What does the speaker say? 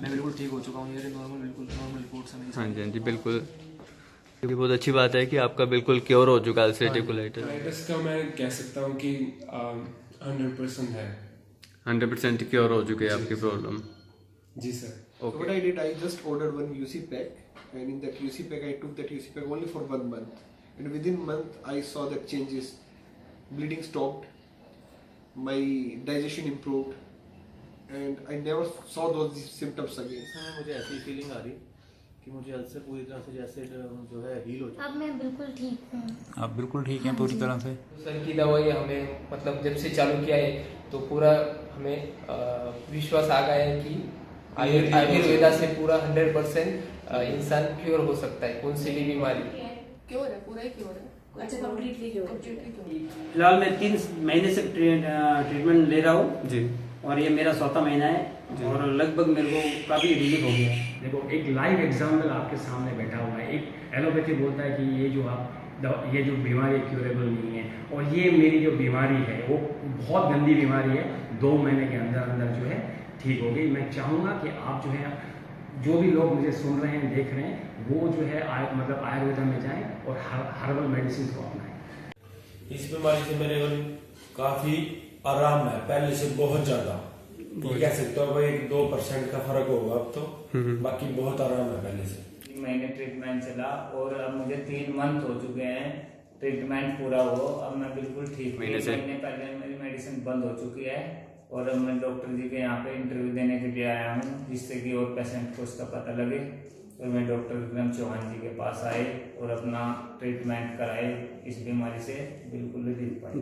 मैं बिल्कुल ठीक हो चुका हूँ। ये नॉर्मल, बिल्कुल नॉर्मल रिपोर्ट्स हैं। हाँ जी, हाँ जी, बिल्कुल। ये बहुत अच्छी बात है कि आपका बिल्कुल क्योर हो चुका है अल्सरेटिव कोलाइटिस। कोलाइटिस का मैं कह सकता हूँ कि 100% है। 100% क्योर हो चुकी है आपकी प्रॉब्लम। जी sir. So what I did, I just ordered one UC pack, and in that UC pack, I took that UC pack only for 1 month, and within month, I saw that changes. Bleeding stopped, my digestion improved, and I never saw those symptoms again. मुझे ऐसी feeling आ रही कि मुझे ulcer पूरी तरह से जैसे जो है हील हो चुका। अब मैं बिल्कुल ठीक हूँ। आप बिल्कुल ठीक हैं पूरी तरह से? सर की दवाई हमें मतलब जब से चालू किया है तो पूरा हमें विश्वास आ गया है कि आयुर्वेदा से पूरा 100% इंसान क्योर हो सकता है कौन सी भी बीमारी। क्योर है, पूरा ही क्योर है। अच्छा, कंप्लीटली क्योर। फिलहाल मैं 3 महीने से ट्रीटमेंट ले रहा हूँ जी, और ये मेरा 4था महीना है और लगभग मेरे को काफ़ी रिलीफ हो गया। देखो, एक लाइव एग्जाम्पल आपके सामने बैठा हुआ है। एक एलोपैथी बोलता है कि ये जो बीमारी क्यूरेबल नहीं है, और ये मेरी जो बीमारी है वो बहुत गंदी बीमारी है, 2 महीने के अंदर अंदर जो है ठीक हो गई। मैं चाहूँगा कि आप जो है, जो भी लोग मुझे सुन रहे हैं, देख रहे हैं, वो जो है मतलब आयुर्वेदा में जाएं और हर्बल मेडिसिन को अपनाएं। इस बीमारी से मेरे को काफ़ी आराम है, पहले से बहुत ज़्यादा। ये कह सकता हूँ भाई 2% का फर्क होगा अब तो, बाकी बहुत आराम है पहले से। 3 महीने ट्रीटमेंट चला और अब मुझे 3 मंथ हो चुके हैं ट्रीटमेंट पूरा हो। अब मैं बिल्कुल ठीक हूँ। 1 महीने पहले मेरी मेडिसिन बंद हो चुकी है और अब मैं डॉक्टर जी के यहाँ पे इंटरव्यू देने के लिए आया हूँ, जिससे कि और पेशेंट को उसका पता लगे। तो मैं डॉक्टर विक्रम चौहान जी के पास आए और अपना ट्रीटमेंट कराए, इस बीमारी से बिल्कुल रिलीफ पाए।